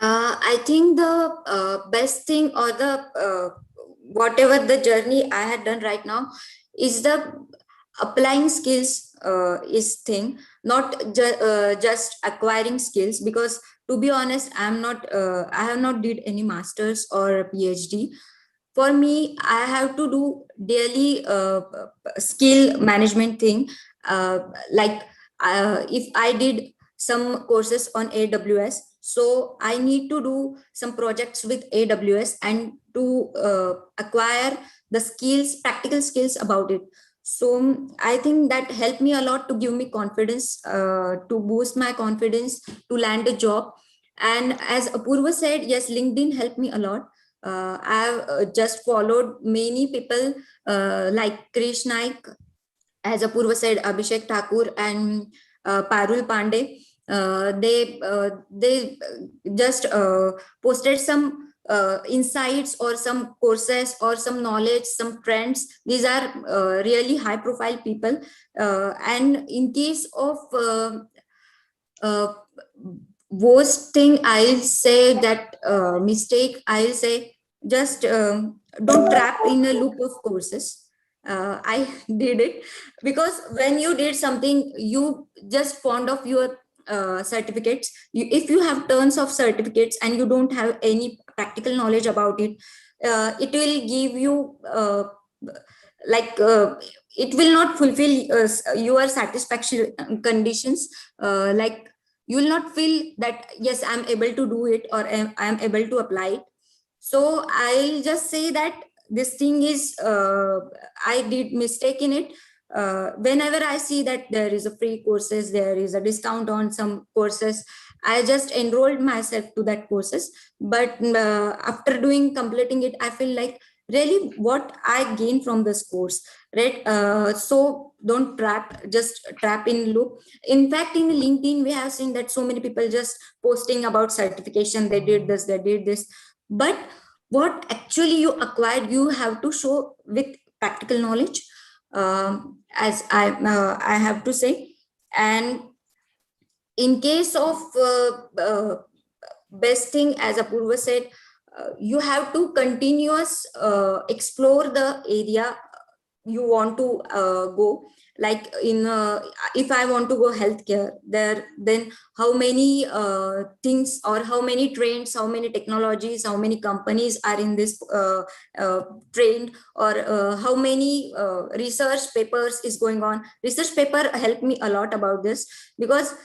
[SPEAKER 3] I think the best thing, or the whatever the journey I had done right now, is the applying skills is thing, not just acquiring skills. Because to be honest, I have not did any masters or a PhD. For me, I have to do daily skill management thing. Like if I did some courses on AWS, so I need to do some projects with AWS and to acquire the skills, practical skills about it. So I think that helped me a lot to give me confidence, to boost my confidence to land a job. And as Apurva said, yes, LinkedIn helped me a lot. I've just followed many people like Krish Naik, as Apurva said, Abhishek Thakur and Parul Pandey. They just posted some insights or some courses or some knowledge, some trends. These are really high profile people. And in case of uh, worst thing, I'll say that mistake, I'll say just don't trap in a loop of courses. I did it because when you did something, you just fond of your certificates. If you have tons of certificates and you don't have any practical knowledge about it, it will give you like it will not fulfill your satisfaction conditions. Like you will not feel that yes, I'm able to do it, or I'm able to apply it. So I'll just say that this thing is I did mistake in it. Whenever I see that there is a free courses, there is a discount on some courses, I just enrolled myself to that courses. But after doing completing it, I feel like really what I gain from this course, right? So don't just trap in loop. In fact, in LinkedIn, we have seen that so many people just posting about certification, they did this, they did this. But what actually you acquired, you have to show with practical knowledge, as I have to say. And in case of best thing, as Apurva said, you have to continuous explore the area you want to go. Like in if I want to go healthcare, there then how many things, or how many trends, how many technologies, how many companies are in this trend, or how many research papers is going on. Research paper helped me a lot about this, because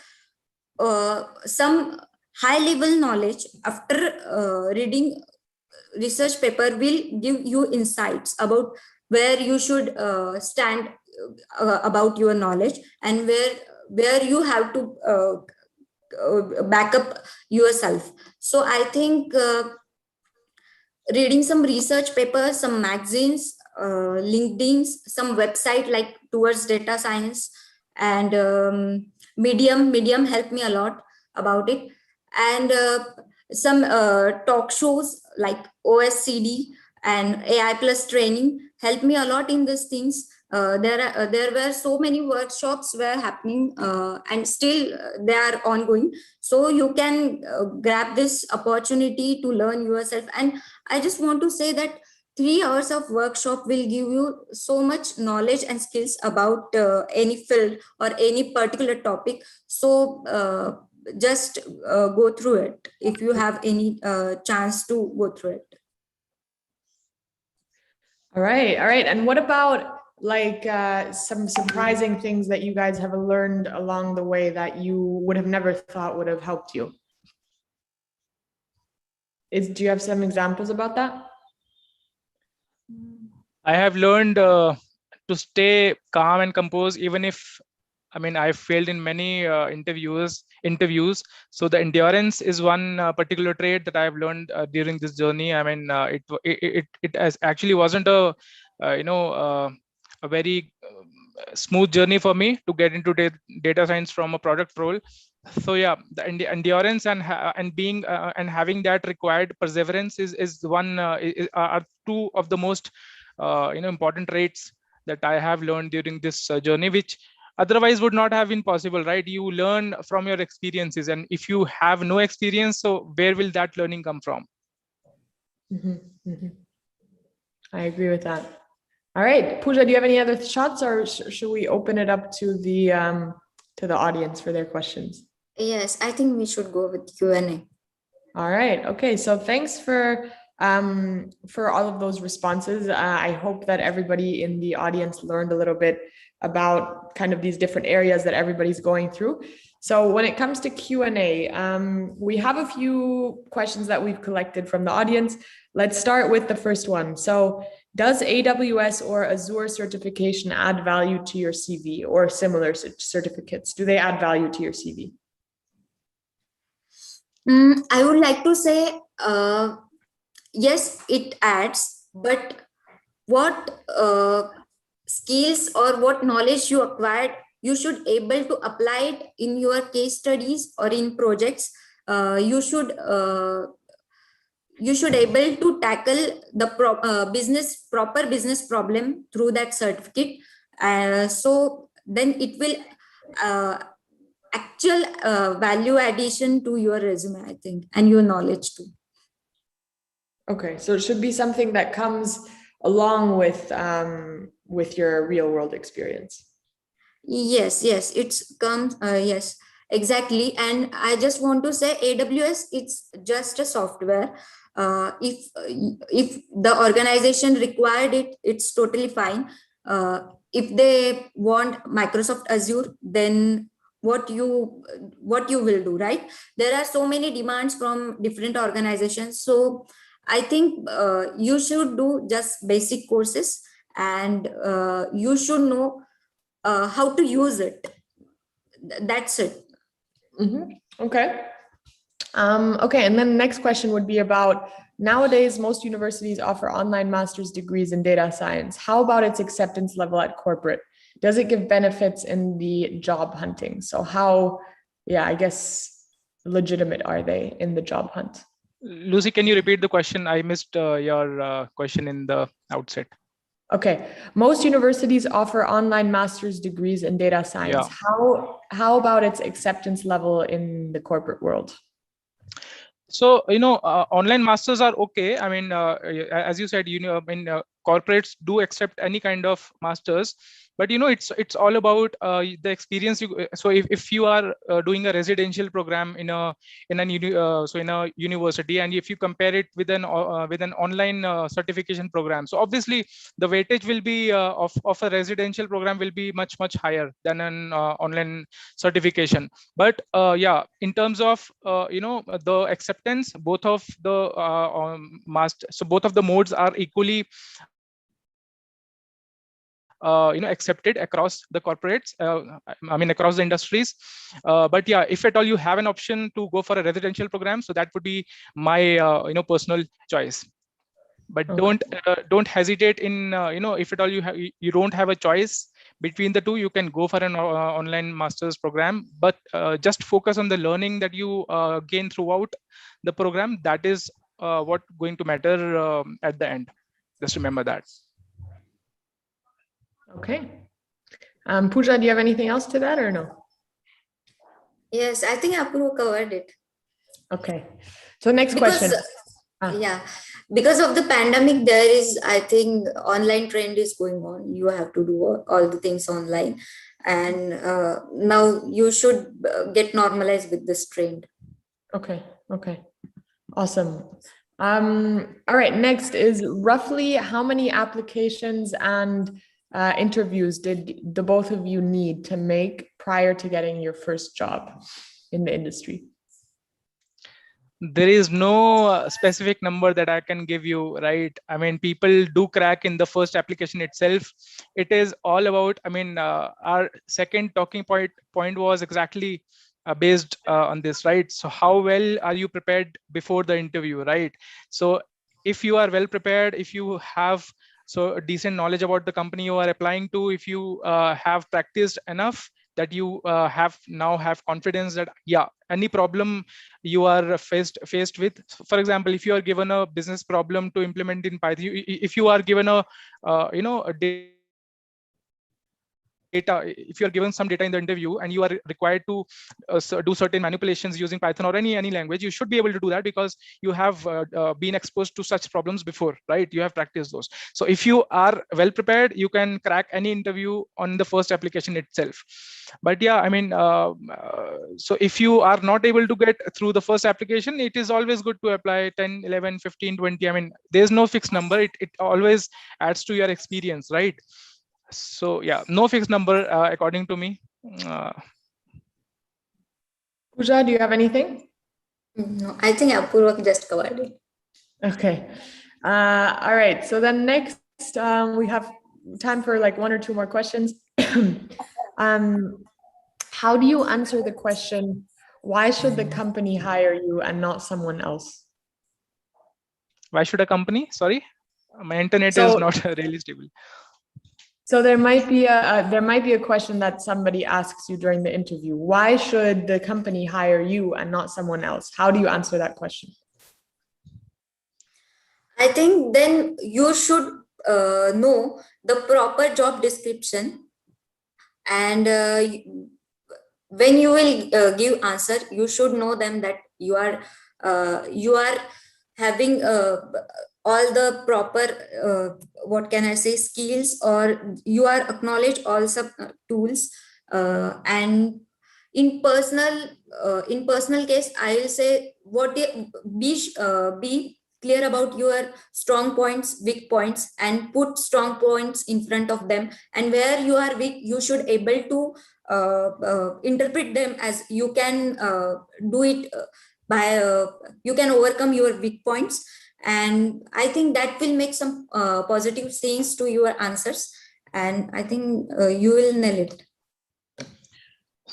[SPEAKER 3] some high level knowledge after reading research paper will give you insights about where you should stand about your knowledge, and where you have to back up yourself. So I think reading some research papers, some magazines, LinkedIn's, some website like Towards Data Science, and Medium helped me a lot about it. And some talk shows like OSCD and AI Plus training helped me a lot in these things. There were so many workshops were happening, and still they are ongoing. So you can grab this opportunity to learn yourself. And I just want to say that 3 hours of workshop will give you so much knowledge and skills about any field or any particular topic. So just go through it if you have any chance to go through it.
[SPEAKER 2] All right. And what about like some surprising things that you guys have learned along the way that you would have never thought would have helped you? Do you have some examples about that?
[SPEAKER 4] I have learned to stay calm and composed, even if, I mean, I failed in many interviews. So the endurance is one particular trait that I have learned during this journey. I mean, it actually wasn't a a very smooth journey for me to get into data science from a product role. So yeah, the endurance and being and having that required perseverance is one are two of the most important traits that I have learned during this journey, which otherwise would not have been possible, right? You learn from your experiences, and if you have no experience, so where will that learning come from?
[SPEAKER 2] I agree with that. All right, Pooja, do you have any other shots, or should we open it up to the audience for their questions?
[SPEAKER 3] Yes, I think we should go with Q&A.
[SPEAKER 2] All right. Okay. So thanks for all of those responses. I hope that everybody in the audience learned a little bit about kind of these different areas that everybody's going through. So when it comes to Q&A, we have a few questions that we've collected from the audience. Let's start with the first one. So does AWS or Azure certification add value to your CV, or similar certificates? Do they add value to your CV?
[SPEAKER 3] I would like to say, yes, it adds, but what skills or what knowledge you acquired, you should able to apply it in your case studies or in projects. You should able to tackle the proper business problem through that certificate. So then it will actual value addition to your resume, I think, and your knowledge too.
[SPEAKER 2] Okay, so it should be something that comes along with your real world experience.
[SPEAKER 3] Yes, it comes. Yes, exactly. And I just want to say, AWS, it's just a software. If the organization required it, it's totally fine. If they want Microsoft Azure, then what you will do, right? There are so many demands from different organizations. So I think you should do just basic courses, and you should know how to use it. That's it.
[SPEAKER 2] Okay. Okay, and then the next question would be about, nowadays most universities offer online master's degrees in data science. How about its acceptance level at corporate? Does it give benefits in the job hunting? So how, I guess, legitimate are they in the job hunt?
[SPEAKER 4] Lucy, can you repeat the question? I missed your question in the outset.
[SPEAKER 2] Okay, most universities offer online master's degrees in data science. Yeah. How about its acceptance level in the corporate world?
[SPEAKER 4] So, online masters are okay. I mean, as you said, corporates do accept any kind of masters, but it's all about the experience. So if you are doing a residential program in a university, and if you compare it with an online certification program, so obviously the weightage will be of a residential program will be much higher than an online certification. But in terms of the acceptance, both of the both of the modes are equally accepted across the corporates, across the industries. But yeah, if at all you have an option to go for a residential program, so that would be my personal choice. But okay, don't hesitate in if at all you don't have a choice between the two, you can go for an online master's program, but just focus on the learning that you gain throughout the program. That is what going to matter at the end. Just remember that.
[SPEAKER 2] Okay. Pooja, do you have anything else to that or no?
[SPEAKER 3] Yes, I think Apurva covered it.
[SPEAKER 2] Okay. So next question.
[SPEAKER 3] because of the pandemic, there is, I think, online trend is going on. You have to do all the things online, and now you should get normalized with this trend.
[SPEAKER 2] Okay. Okay. Awesome. All right. Next is roughly how many applications and interviews did the both of you need to make prior to getting your first job in the industry?
[SPEAKER 4] There is no specific number that I can give you, right? I mean, people do crack in the first application itself. It is all about, I mean, our second talking point was exactly based on this, right? So how well are you prepared before the interview, right? So if you are well prepared, if you have so decent knowledge about the company you are applying to, if you have practiced enough, that you have confidence that yeah, any problem you are faced with, for example, if you are given a business problem to implement in Python, if you are given a a data, if you are given some data in the interview and you are required to do certain manipulations using Python or any language, you should be able to do that because you have been exposed to such problems before, right? You have practiced those. So if you are well prepared, you can crack any interview on the first application itself. But yeah, I mean, so if you are not able to get through the first application, it is always good to apply 10, 11, 15, 20. I mean, there's no fixed number. It always adds to your experience, right? So yeah, no fixed number according to me.
[SPEAKER 2] Pooja, do you have anything?
[SPEAKER 3] No, I think Apurva just covered it.
[SPEAKER 2] Okay. All right. So then next, we have time for like one or two more questions. How do you answer the question, why should the company hire you and not someone else?
[SPEAKER 4] Why should a company? Sorry, my internet
[SPEAKER 2] So-
[SPEAKER 4] is not really stable.
[SPEAKER 2] So there might be a question that somebody asks you during the interview. Why should the company hire you and not someone else? How do you answer that question?
[SPEAKER 3] I think then you should know the proper job description, and when you will give answer, you should know them that you are having all the proper what can I say, skills, or you are acknowledge all sub tools, and in personal case, I will say be clear about your strong points, weak points, and put strong points in front of them, and where you are weak, you should able to interpret them as you can do it by you can overcome your weak points, and I think that will make some positive things to your answers, and I think you will nail it.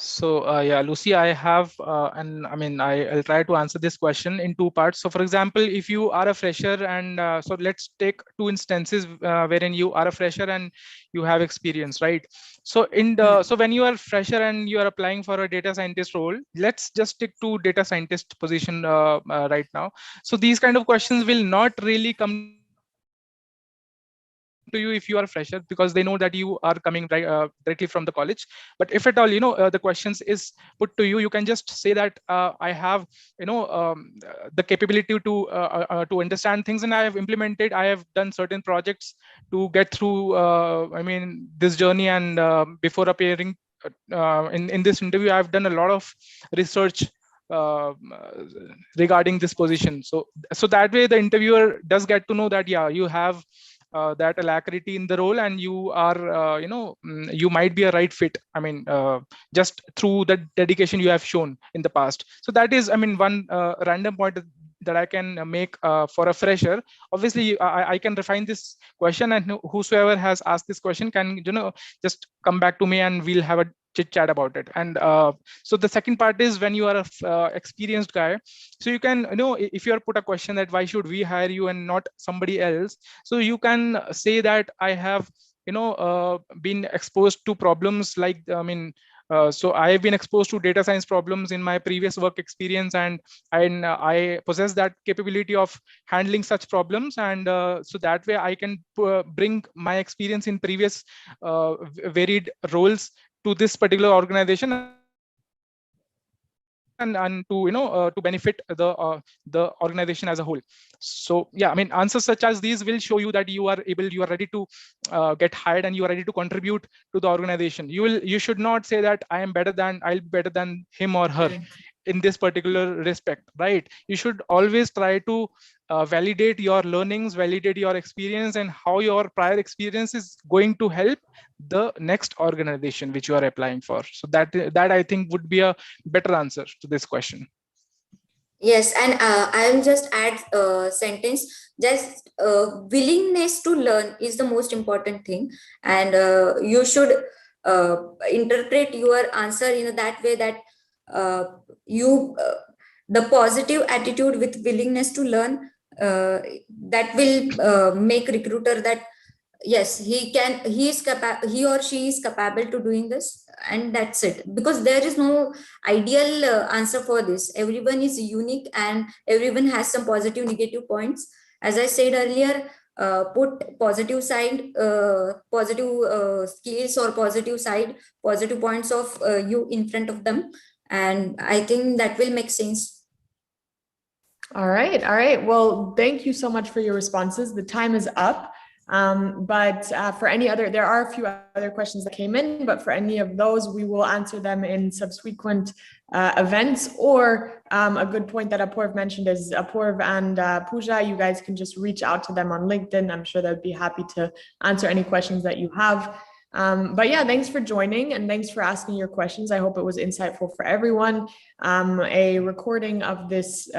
[SPEAKER 4] So yeah, Lucy, I have, and I mean, I'll try to answer this question in two parts. So for example, if you are a fresher, and so let's take two instances wherein you are a fresher and you have experience, right? So so when you are fresher and you are applying for a data scientist role, let's just stick to data scientist position right now. So these kind of questions will not really come to you if you are a fresher, because they know that you are coming directly from the college. But if at all, the questions is put to you, you can just say that I have the capability to understand things, and I have done certain projects to get through I mean, this journey, and before appearing in this interview, I've done a lot of research regarding this position. So that way the interviewer does get to know that yeah, you have that alacrity in the role, and you are you might be a right fit. I mean, just through the dedication you have shown in the past. So that is, I mean, one random point that I can make for a fresher. Obviously, I can refine this question, and whosoever has asked this question can just come back to me, and we'll have a chit chat about it. And so the second part is when you are a experienced guy, so you can if you are put a question that why should we hire you and not somebody else, so you can say that I have been exposed to problems like, I mean, so I have been exposed to data science problems in my previous work experience, and I possess that capability of handling such problems, and so that way I can bring my experience in previous varied roles to this particular organization, and to to benefit the organization as a whole. So yeah, I mean, answers such as these will show you that you are ready to get hired and you are ready to contribute to the organization. You should not say that I'll be better than him or her in this particular respect, right? You should always try to validate your learnings, validate your experience, and how your prior experience is going to help the next organization which you are applying for. So that I think would be a better answer to this question.
[SPEAKER 3] Yes, and I'll just add a sentence. Just willingness to learn is the most important thing, and you should uh, interpret your answer in that way that uh, you the positive attitude with willingness to learn, that will make recruiter that yes, he or she is capable to doing this, and that's it. Because there is no ideal answer for this. Everyone is unique and everyone has some positive negative points. As I said earlier, put positive side, positive skills or positive points of you in front of them, and I think that will make sense.
[SPEAKER 2] All right. All right. Well, thank you so much for your responses. The time is up. But for any other, there are a few other questions that came in, but for any of those, we will answer them in subsequent events. Or a good point that Apoorv mentioned is Apoorv and Pooja, you guys can just reach out to them on LinkedIn. I'm sure they'd be happy to answer any questions that you have. But yeah, thanks for joining and thanks for asking your questions. I hope it was insightful for everyone. A recording of this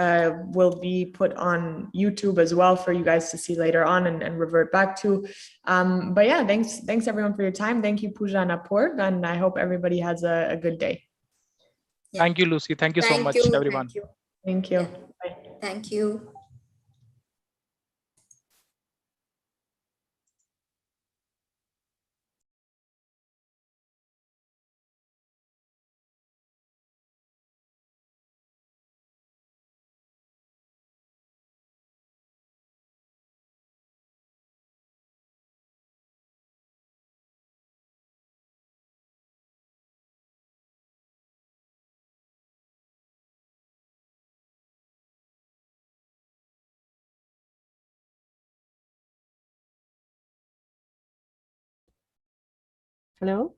[SPEAKER 2] will be put on YouTube as well for you guys to see later on and revert back to. But yeah, thanks everyone for your time. Thank you, Pooja and Apoorv, and I hope everybody has a good day.
[SPEAKER 3] Yeah.
[SPEAKER 4] Thank you, Lucy. Thank you so much, everyone.
[SPEAKER 2] Thank you.
[SPEAKER 3] Yeah.
[SPEAKER 2] Bye.
[SPEAKER 3] Thank you.
[SPEAKER 1] Hello?